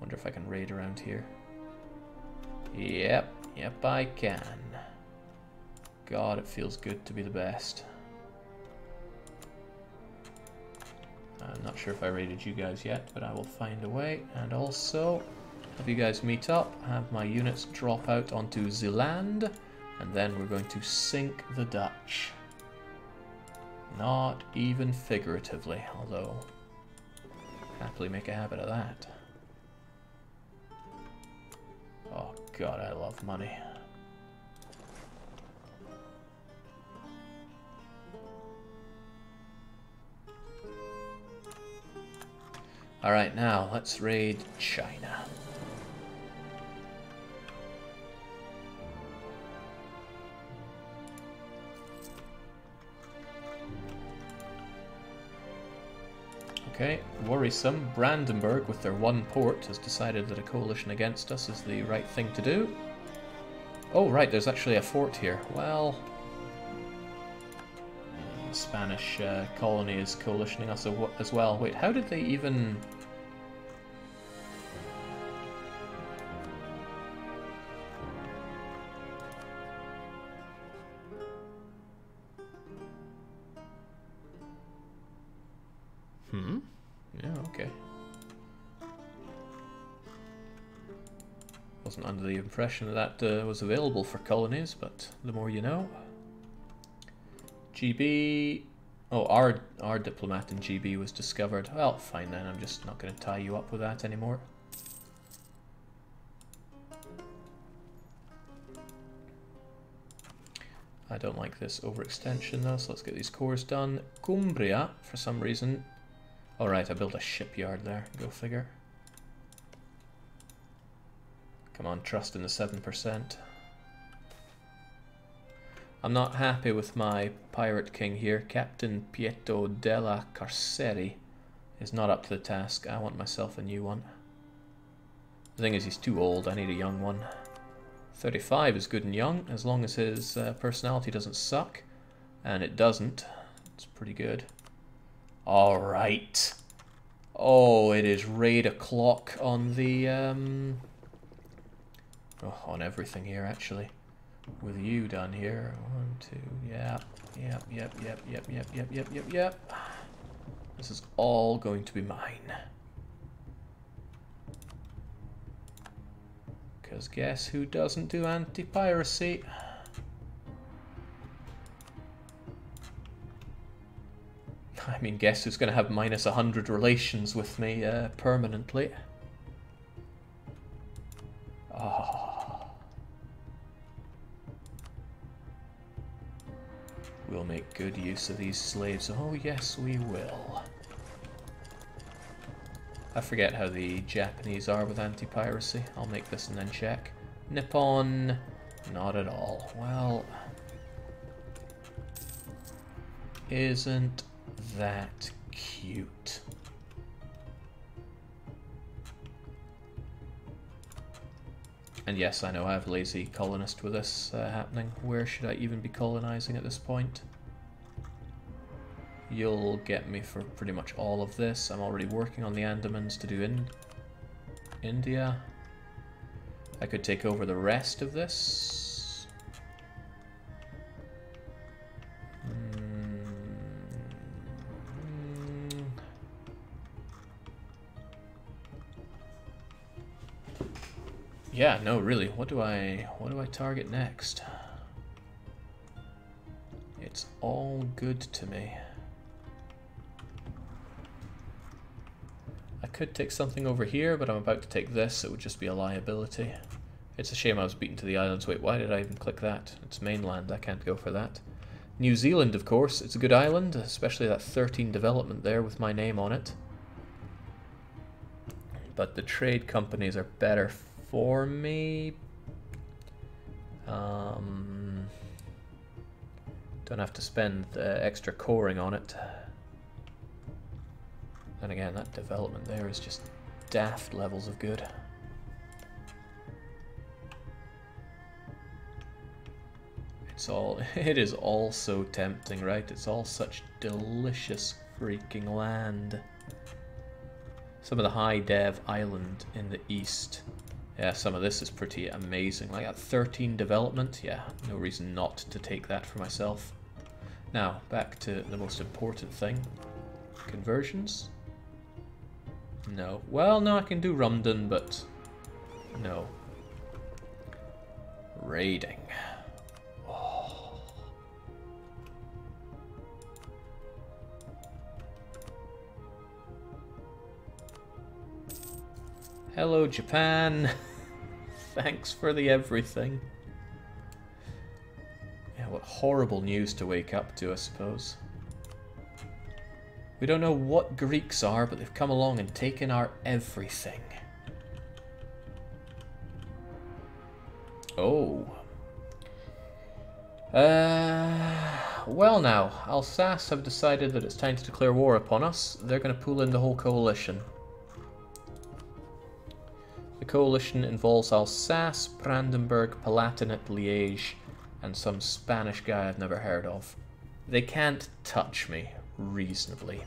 Wonder if I can raid around here. Yep, I can. God, it feels good to be the best. I'm not sure if I raided you guys yet, but I will find a way. And also, have you guys meet up, have my units drop out onto Zeeland, and then we're going to sink the Dutch. Not even figuratively, although happily make a habit of that. Oh God, I love money. Alright, now let's raid China. Okay, worrisome. Brandenburg, with their one port, has decided that a coalition against us is the right thing to do. Oh, right, there's actually a fort here. Well, the Spanish colony is coalitioning us as well. Wait, how did they even... Yeah, okay. Wasn't under the impression that was available for colonies, but the more you know. GB... Oh, our diplomat in GB was discovered. Well, fine then, I'm just not going to tie you up with that anymore. I don't like this overextension though, so let's get these cores done. Cumbria, for some reason... Alright, I built a shipyard there, go figure. Come on, trust in the 7%. I'm not happy with my pirate king here. Captain Pietro della Carceri is not up to the task. I want myself a new one. The thing is, he's too old, I need a young one. 35 is good and young, as long as his personality doesn't suck. And it doesn't. It's pretty good. Alright. Oh, it is raid o'clock on the, oh, on everything here, actually. With you done here. 1, 2, yep. This is all going to be mine. Because guess who doesn't do anti-piracy? I mean, guess who's going to have minus 100 relations with me permanently? Oh. We'll make good use of these slaves. Oh, yes, we will. I forget how the Japanese are with anti-piracy. I'll make this and then check. Nippon, not at all. Well, isn't that cute? And yes, I know I have lazy colonist with this happening. Where should I even be colonizing at this point? You'll get me for pretty much all of this. I'm already working on the Andamans to do in India. I could take over the rest of this. Yeah, no, really. What do I target next? It's all good to me. I could take something over here, but I'm about to take this. It would just be a liability. It's a shame I was beaten to the islands. Wait, why did I even click that? It's mainland. I can't go for that. New Zealand, of course. It's a good island, especially that 13 development there with my name on it. But the trade companies are better for me. Don't have to spend extra coring on it. And again, that development there is just daft levels of good. It is all so tempting, right? It's all such delicious freaking land. Some of the high dev island in the east. Yeah, some of this is pretty amazing. Like at 13 development, yeah, no reason not to take that for myself. Now, back to the most important thing. Conversions? No. Well, no, I can do Rumden, but no. Raiding. Oh. Hello, Japan. Thanks for the everything. Yeah, what horrible news to wake up to, I suppose. We don't know what Greeks are, but they've come along and taken our everything. Oh. Well now, Alsace have decided that it's time to declare war upon us. They're going to pull in the whole coalition. The coalition involves Alsace, Brandenburg, Palatinate, Liège, and some Spanish guy I've never heard of. They can't touch me, reasonably.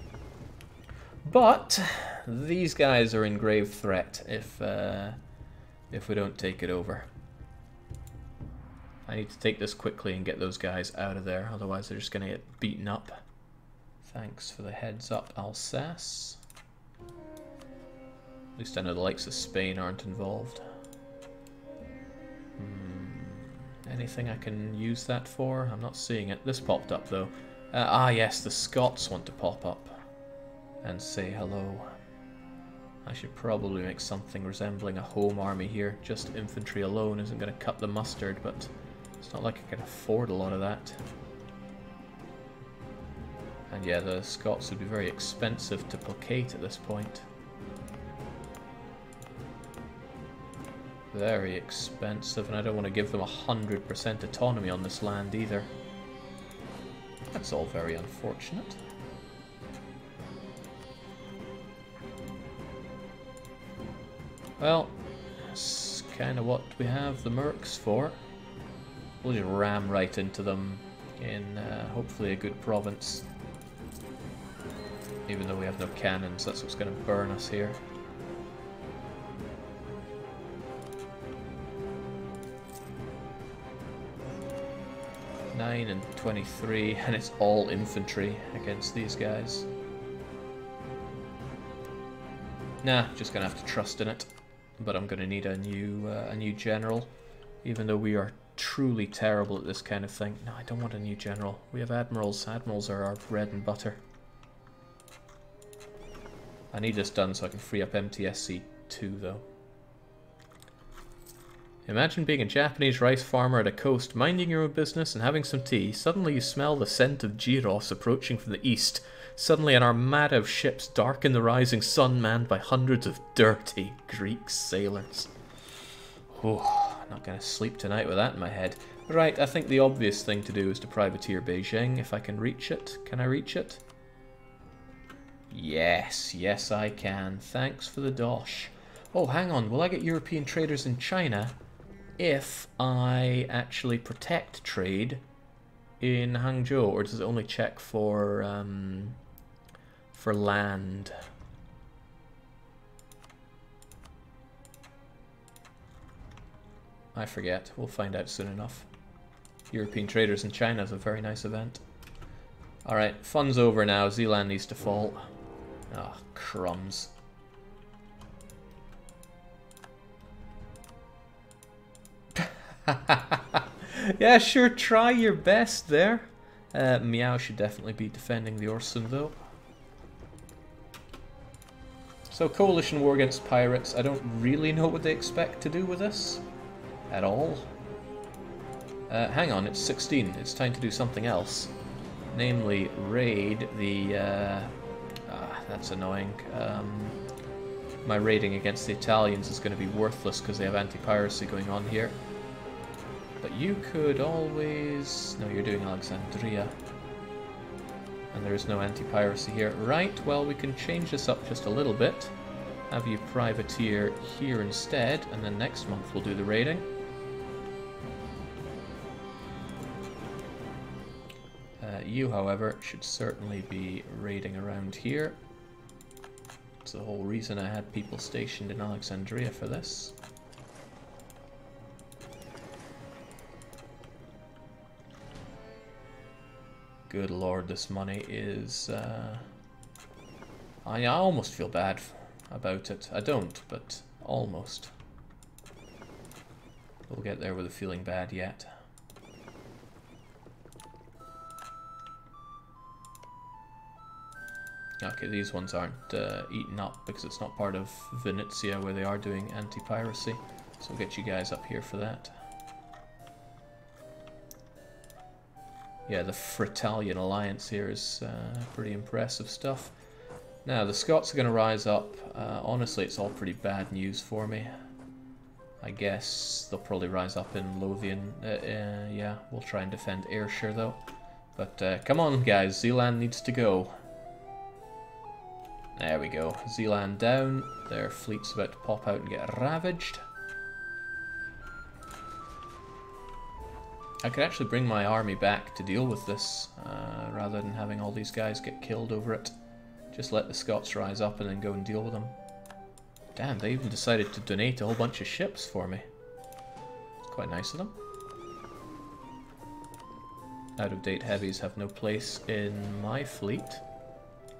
But these guys are in grave threat if we don't take it over. I need to take this quickly and get those guys out of there, otherwise they're just going to get beaten up. Thanks for the heads up, Alsace. At least I know the likes of Spain aren't involved. Anything I can use that for? I'm not seeing it. This popped up though. Yes, the Scots want to pop up and say hello. I should probably make something resembling a home army here. Just infantry alone isn't going to cut the mustard, but it's not like I can afford a lot of that. And yeah, the Scots would be very expensive to placate at this point. Very expensive, and I don't want to give them 100% autonomy on this land either. That's all very unfortunate. Well, that's kind of what we have the mercs for. We'll just ram right into them in hopefully a good province. Even though we have no cannons, that's what's going to burn us here. (9 and 23), and it's all infantry against these guys. Nah, just gonna have to trust in it. But I'm gonna need a new general, even though we are truly terrible at this kind of thing. No, I don't want a new general. We have admirals. Admirals are our bread and butter. I need this done so I can free up MTSC 2 though. Imagine being a Japanese rice farmer at a coast, minding your own business and having some tea. Suddenly you smell the scent of gyros approaching from the east. Suddenly an armada of ships darken the rising sun, manned by hundreds of dirty Greek sailors. Oh, I'm not going to sleep tonight with that in my head. Right, I think the obvious thing to do is to privateer Beijing, if I can reach it. Can I reach it? Yes, yes I can. Thanks for the dosh. Oh, hang on. Will I get European traders in China if I actually protect trade in Hangzhou, or does it only check for land? I forget. We'll find out soon enough. European traders in China is a very nice event. Alright, fun's over now. Zealand needs to fall. Ah, oh, crumbs. Yeah, sure, try your best there. Meow should definitely be defending the Orson, though. So, coalition war against pirates. I don't really know what they expect to do with this. At all. Hang on, it's 16. It's time to do something else. Namely, raid the... that's annoying. My raiding against the Italians is going to be worthless because they have anti-piracy going on here. But you could always... No, you're doing Alexandria. And there is no anti-piracy here. Right, well, we can change this up just a little bit. Have you privateer here instead, and then next month we'll do the raiding. You, however, should certainly be raiding around here. That's the whole reason I had people stationed in Alexandria for this. Good lord, this money is... I almost feel bad about it. I don't, but almost. We'll get there with a feeling bad yet. Okay, these ones aren't eaten up because it's not part of Venezia where they are doing anti-piracy. So we'll get you guys up here for that. Yeah, the Fritalian alliance here is pretty impressive stuff. Now, the Scots are going to rise up. Honestly, it's all pretty bad news for me. I guess they'll probably rise up in Lothian. Yeah, we'll try and defend Ayrshire though. But come on guys, Zeeland needs to go. There we go. Zeeland down. Their fleet's about to pop out and get ravaged. I could actually bring my army back to deal with this, rather than having all these guys get killed over it. Just let the Scots rise up and then go and deal with them. Damn, they even decided to donate a whole bunch of ships for me. It's quite nice of them. Out-of-date heavies have no place in my fleet.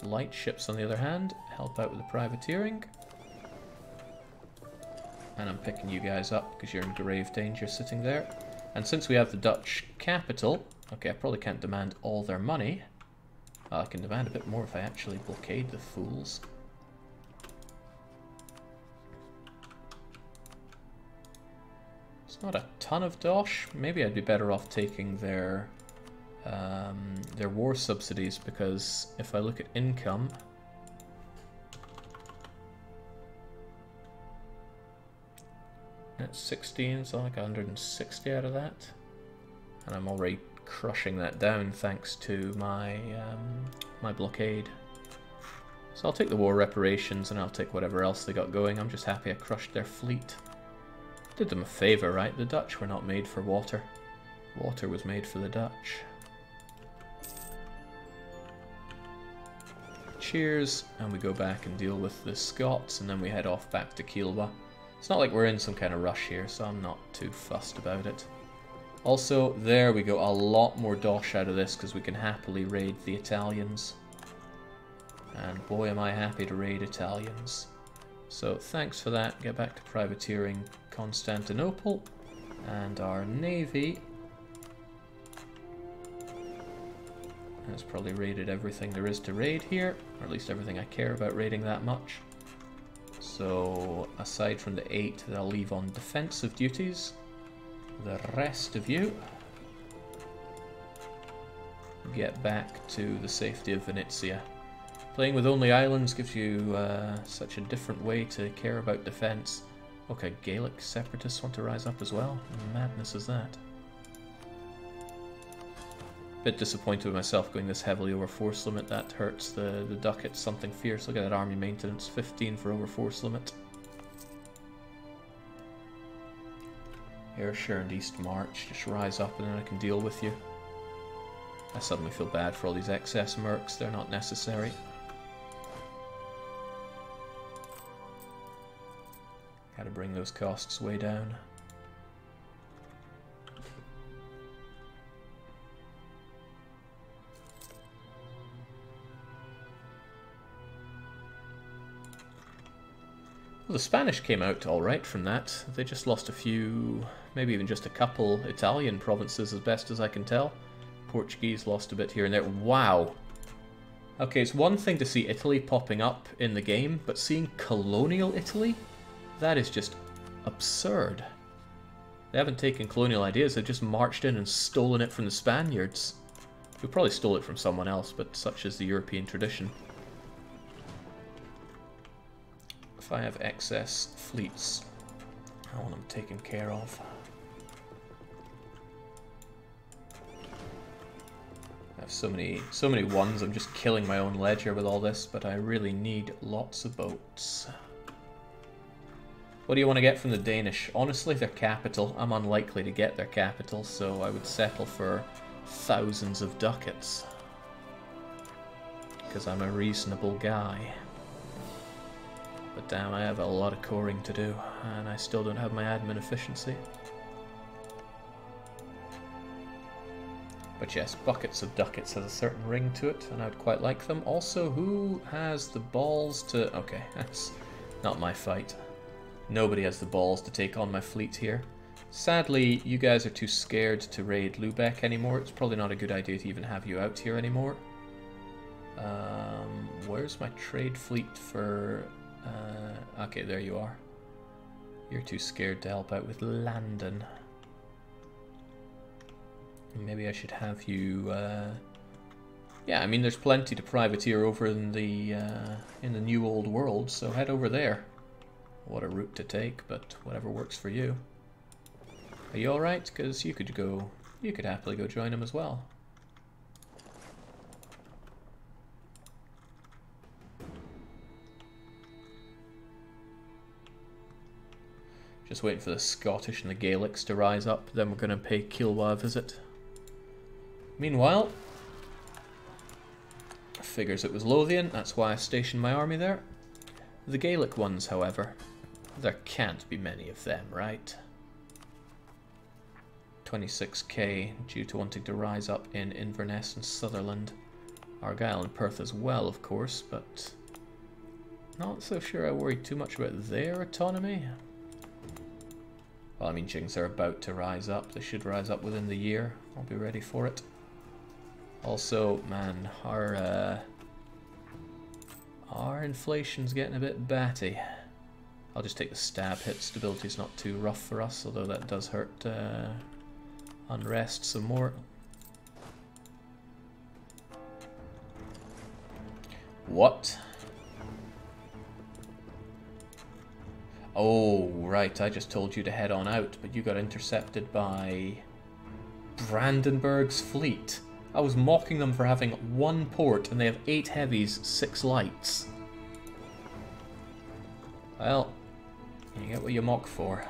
Light ships, on the other hand, help out with the privateering. And I'm picking you guys up because you're in grave danger sitting there. And since we have the Dutch capital, okay, I probably can't demand all their money. I can demand a bit more if I actually blockade the fools. It's not a ton of dosh. Maybe I'd be better off taking their war subsidies, because if I look at income, that's 16, so like 160 out of that, and I'm already crushing that down thanks to my my blockade. So I'll take the war reparations and I'll take whatever else they got going. I'm just happy I crushed their fleet. Did them a favour, right? The Dutch were not made for water. Water was made for the Dutch. Cheers, and we go back and deal with the Scots, and then we head off back to Kilwa. It's not like we're in some kind of rush here, so I'm not too fussed about it. Also, there we go, a lot more dosh out of this because we can happily raid the Italians. And boy am I happy to raid Italians. So thanks for that. Get back to privateering Constantinople, and our navy has probably raided everything there is to raid here, or at least everything I care about raiding that much. So aside from the 8 that I'll leave on defensive duties, the rest of you get back to the safety of Venezia. Playing with only islands gives you such a different way to care about defense. Okay, Gaelic separatists want to rise up as well. Madness is that. Bit disappointed with myself going this heavily over force limit. That hurts the ducats something fierce. Look at that army maintenance, 15 for over force limit. Ayrshire and East March, just rise up and then I can deal with you. I suddenly feel bad for all these excess mercs, they're not necessary. Gotta bring those costs way down. Well, the Spanish came out alright from that. They just lost a few, maybe even just a couple Italian provinces as best as I can tell. Portuguese lost a bit here and there. Wow! Okay, it's one thing to see Italy popping up in the game, but seeing colonial Italy? That is just absurd. They haven't taken colonial ideas, they've just marched in and stolen it from the Spaniards. Who probably stole it from someone else, but such is the European tradition. If I have excess fleets, I want them taken care of. I have so many ones, I'm just killing my own ledger with all this, but I really need lots of boats. What do you want to get from the Danish? Honestly, their capital. I'm unlikely to get their capital, so I would settle for thousands of ducats. Because I'm a reasonable guy. But damn, I have a lot of coring to do, and I still don't have my admin efficiency. But yes, Buckets of Ducats has a certain ring to it, and I would quite like them. Also, who has the balls to... Okay, that's not my fight. Nobody has the balls to take on my fleet here. Sadly, you guys are too scared to raid Lübeck anymore. It's probably not a good idea to even have you out here anymore. Where's my trade fleet for... okay, there you are. You're too scared to help out with Landen. Maybe I should have you... Yeah, I mean, there's plenty to privateer over in the new old world, so head over there. What a route to take, but whatever works for you. Are you alright? Because you could happily go join him as well. Just waiting for the Scottish and the Gaelics to rise up, then we're going to pay Kilwa a visit. Meanwhile, figures it was Lothian, that's why I stationed my army there. The Gaelic ones, however, there can't be many of them, right? 26k due to wanting to rise up in Inverness and Sutherland. Argyll and Perth as well, of course, but not so sure I worry too much about their autonomy. Well, I mean, Jings are about to rise up. They should rise up within the year. I'll be ready for it. Also, man, our inflation's getting a bit batty. I'll just take the stab hit. Stability's not too rough for us, although that does hurt unrest some more. What? Oh, right, I just told you to head on out, but you got intercepted by Brandenburg's fleet. I was mocking them for having 1 port, and they have 8 heavies, 6 lights. Well, you get what you mock for.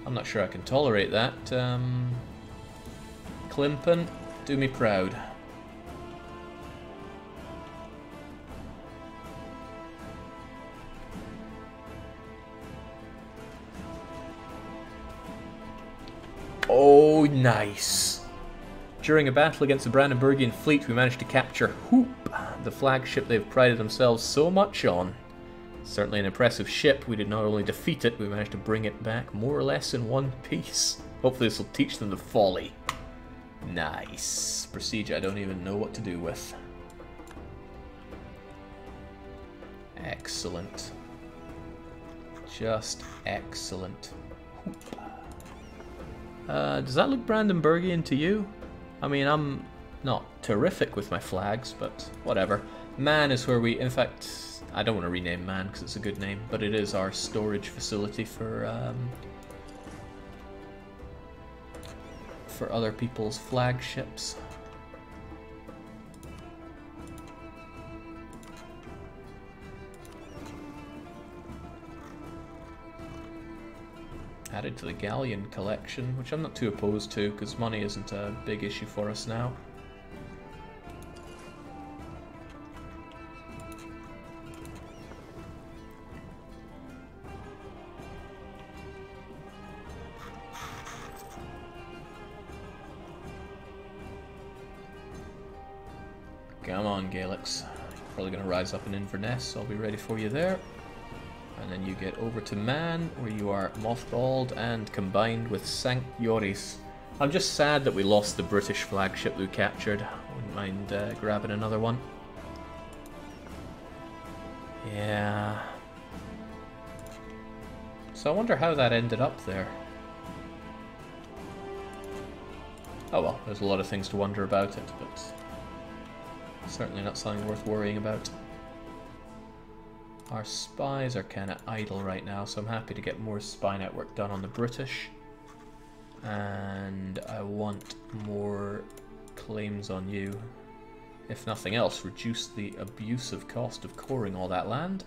I'm not sure I can tolerate that. Klimpen, do me proud. Oh, nice. During a battle against the Brandenburgian fleet, we managed to capture Hoop, the flagship they've prided themselves so much on. Certainly an impressive ship. We did not only defeat it, we managed to bring it back more or less in one piece. Hopefully this will teach them the folly. Nice. Prestige I don't even know what to do with. Excellent. Just excellent. Does that look Brandenburgian to you? I mean, I'm not terrific with my flags, but whatever. Man is where we... In fact, I don't want to rename Man because it's a good name, but it is our storage facility for other people's flagships. Added to the galleon collection, which I'm not too opposed to because money isn't a big issue for us now. Come on, Gaelics. You're probably going to rise up in Inverness, so I'll be ready for you there. And then you get over to Man, where you are mothballed and combined with Sankt Joris. I'm just sad that we lost the British flagship we captured. I wouldn't mind grabbing another one. Yeah. So I wonder how that ended up there. Oh well, there's a lot of things to wonder about it, but certainly not something worth worrying about. Our spies are kind of idle right now, so I'm happy to get more spy network done on the British. And I want more claims on you. If nothing else, reduce the abusive cost of coring all that land.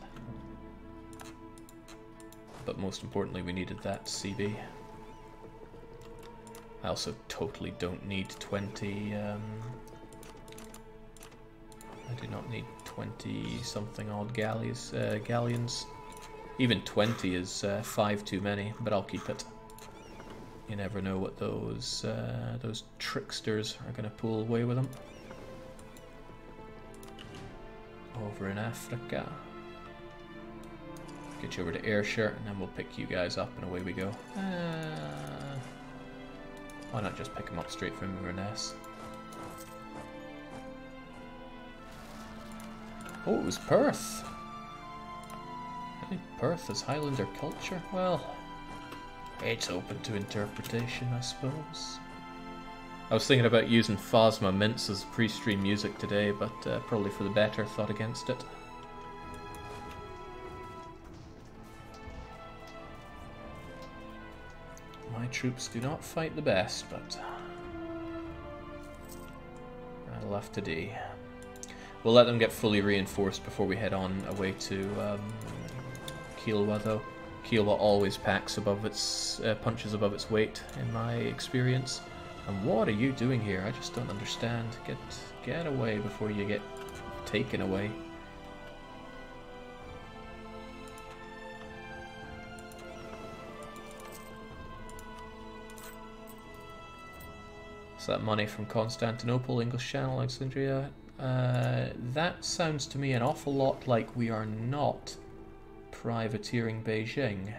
But most importantly, we needed that CB. I also totally don't need 20 I do not need 20-something odd galleons. Even 20 is 5 too many, but I'll keep it. You never know what those tricksters are going to pull away with them. Over in Africa. Get you over to Ayrshire, and then we'll pick you guys up, and away we go. Why not just pick them up straight from Inverness? Oh, it was Perth. Really? Perth is Highlander culture? Well, it's open to interpretation, I suppose. I was thinking about using Phasma Mints as pre-stream music today, but probably for the better, thought against it. My troops do not fight the best, but that'll have to do. We'll let them get fully reinforced before we head on away to Kiowa, though. Kiowa always packs above its punches above its weight, in my experience. And what are you doing here? I just don't understand. Get away before you get taken away. Is that money from Constantinople, English Channel, Alexandria? That sounds to me an awful lot like we are not privateering Beijing.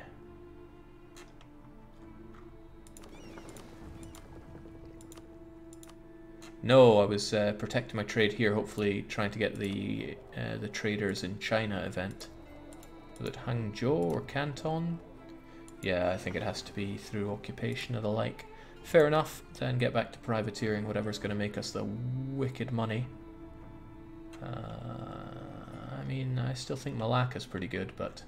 No, I was protecting my trade here, hopefully trying to get the traders in China event. Was it Hangzhou or Canton? Yeah, I think it has to be through occupation or the like. Fair enough, then get back to privateering whatever's going to make us the wicked money. I mean, I still think Malacca's pretty good, but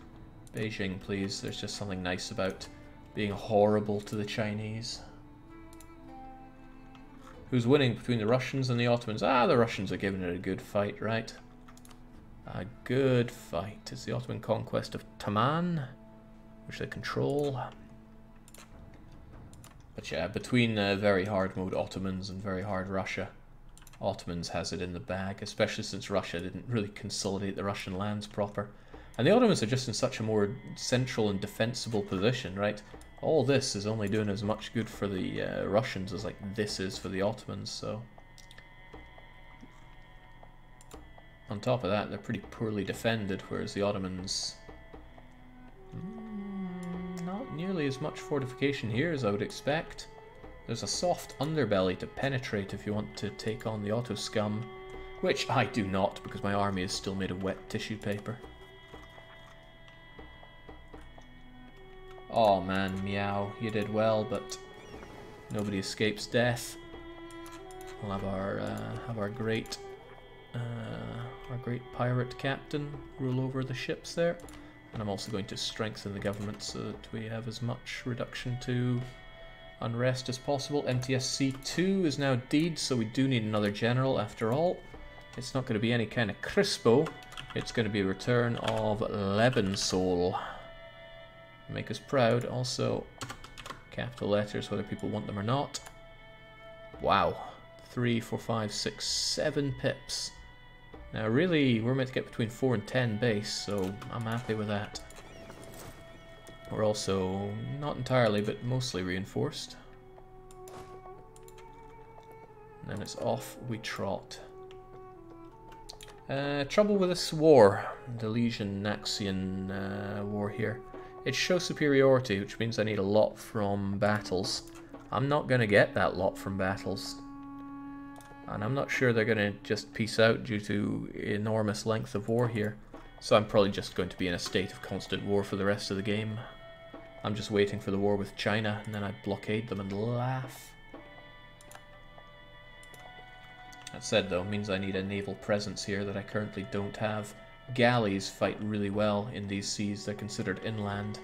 Beijing, please. There's just something nice about being horrible to the Chinese. Who's winning between the Russians and the Ottomans? Ah, the Russians are giving it a good fight, right? A good fight. It's the Ottoman conquest of Taman, which they control. But yeah, between very hard mode Ottomans and very hard Russia, Ottomans has it in the bag, especially since Russia didn't really consolidate the Russian lands proper. And the Ottomans are just in such a more central and defensible position, right? All this is only doing as much good for the Russians as like this is for the Ottomans, so... On top of that, they're pretty poorly defended, whereas the Ottomans... not nearly as much fortification here as I would expect. There's a soft underbelly to penetrate if you want to take on the Otto scum, which I do not, because my army is still made of wet tissue paper. Oh man, Meow, you did well, but nobody escapes death. We'll have our great pirate captain rule over the ships there, and I'm also going to strengthen the government so that we have as much reduction to unrest as possible. MTSC2 is now deed, so we do need another general after all. It's not going to be any kind of Crispo. It's going to be a return of Lebensol. Make us proud. Also, capital letters, whether people want them or not. Wow. 3, 4, 5, 6, 7 pips. Now really, we're meant to get between 4 and 10 base, so I'm happy with that. We're also, not entirely, but mostly reinforced. And then it's off we trot. Trouble with this war, the Legion-Naxian war here. It shows superiority, which means I need a lot from battles. I'm not going to get that lot from battles. And I'm not sure they're going to just peace out due to enormous length of war here. So I'm probably just going to be in a state of constant war for the rest of the game. I'm just waiting for the war with China, and then I blockade them and laugh. That said, though, means I need a naval presence here that I currently don't have. Galleys fight really well in these seas. They're considered inland.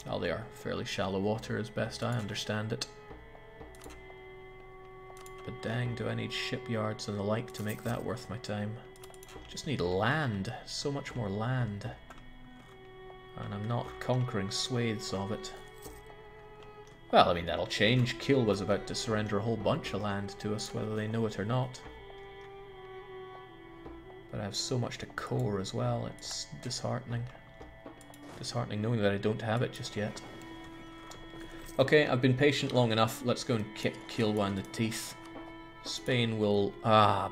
Well, they are fairly shallow water as best I understand it. But dang, do I need shipyards and the like to make that worth my time. Just need land. So much more land. And I'm not conquering swathes of it. Well, I mean, that'll change. Kiel was about to surrender a whole bunch of land to us, whether they know it or not. But I have so much to core as well, it's disheartening. Disheartening knowing that I don't have it just yet. Okay, I've been patient long enough. Let's go and kick Kilwa in the teeth. Spain will... Ah,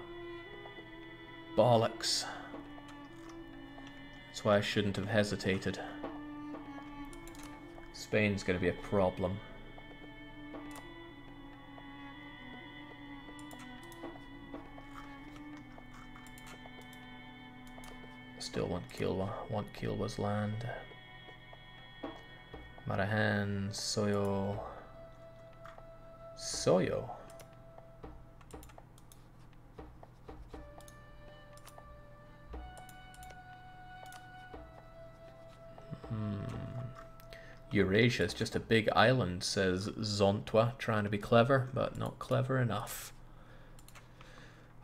bollocks. That's why I shouldn't have hesitated. Spain's going to be a problem. Still want Kilwa. Want Kilwa's land. Marahan, Soyo. Soyo? Eurasia is just a big island, says Zontwa, trying to be clever, but not clever enough.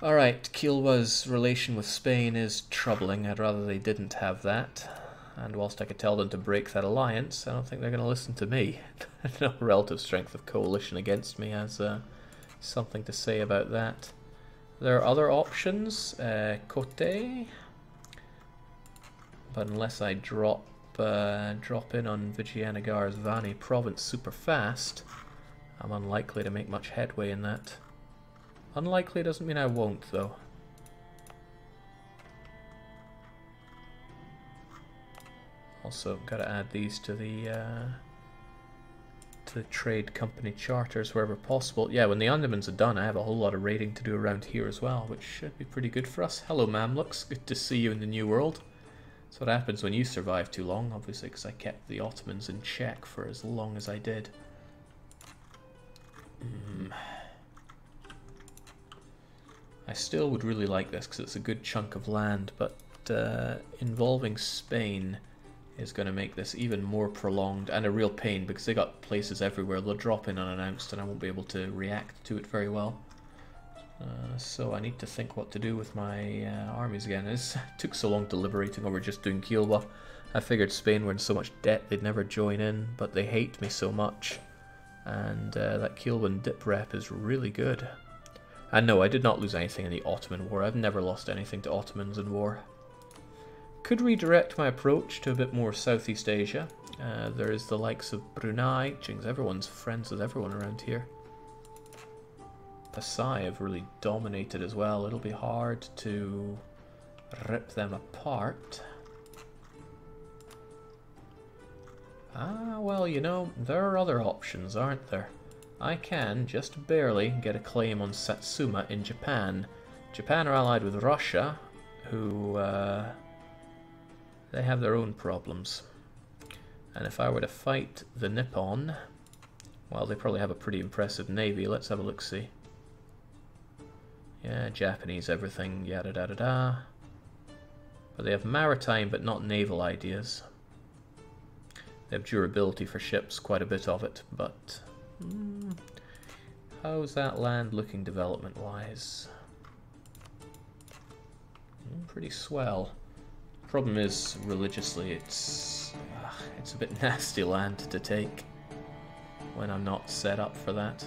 Alright, Kilwa's relation with Spain is troubling. I'd rather they didn't have that. And whilst I could tell them to break that alliance, I don't think they're going to listen to me. No relative strength of coalition against me has something to say about that. There are other options. Cote. But unless I drop in on Vijayanagar's Vani province super fast, I'm unlikely to make much headway in that. Unlikely doesn't mean I won't, though. Also, gotta add these to the trade company charters wherever possible. Yeah, when the Andamans are done, I have a whole lot of raiding to do around here as well, which should be pretty good for us. Hello, Mamluks. Good to see you in the New World. That's what happens when you survive too long, obviously, because I kept the Ottomans in check for as long as I did. I still would really like this because it's a good chunk of land, but involving Spain is going to make this even more prolonged and a real pain because they got places everywhere. They'll drop in unannounced and I won't be able to react to it very well. So I need to think what to do with my armies again. It took so long deliberating over just doing Kilwa. I figured Spain were in so much debt they'd never join in, but they hate me so much. And that Kilwan dip rep is really good. And no, I did not lose anything in the Ottoman War. I've never lost anything to Ottomans in war. Could redirect my approach to a bit more Southeast Asia. There is the likes of Brunei. Jings, everyone's friends with everyone around here. Pasai have really dominated as well. It'll be hard to rip them apart. Ah, well, you know, there are other options, aren't there? I can, just barely, get a claim on Satsuma in Japan. Japan are allied with Russia, who, they have their own problems. And if I were to fight the Nippon, well, they probably have a pretty impressive navy. Let's have a look-see. Yeah, Japanese everything, yada da da da. But they have maritime but not naval ideas. They have durability for ships, quite a bit of it, but how's that land looking development-wise? Pretty swell. Problem is, religiously, it's a bit nasty land to take when I'm not set up for that.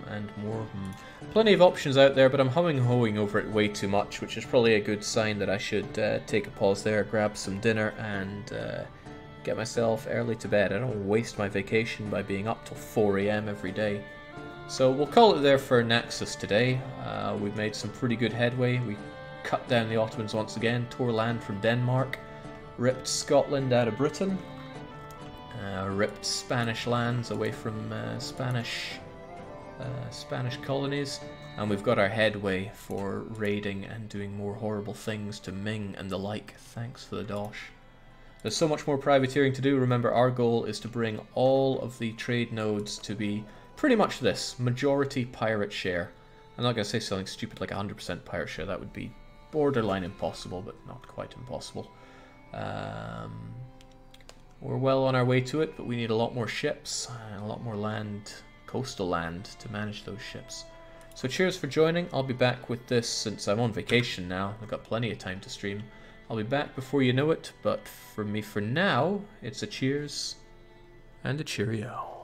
And more. Plenty of options out there, but I'm humming and hawing over it way too much, which is probably a good sign that I should take a pause there, grab some dinner, and get myself early to bed. I don't waste my vacation by being up till 4 AM every day. So we'll call it there for Naxos today. We've made some pretty good headway. We cut down the Ottomans once again, tore land from Denmark, ripped Scotland out of Britain, ripped Spanish lands away from Spanish colonies, and we've got our headway for raiding and doing more horrible things to Ming and the like. Thanks for the dosh. There's so much more privateering to do. Remember, our goal is to bring all of the trade nodes to be pretty much this, majority pirate share. I'm not going to say something stupid like 100% pirate share. That would be borderline impossible, but not quite impossible. We're well on our way to it, but we need a lot more ships and a lot more land, coastal land, to manage those ships. So cheers for joining. I'll be back with this since I'm on vacation now. I've got plenty of time to stream. I'll be back before you know it, but for me for now, it's a cheers and a cheerio.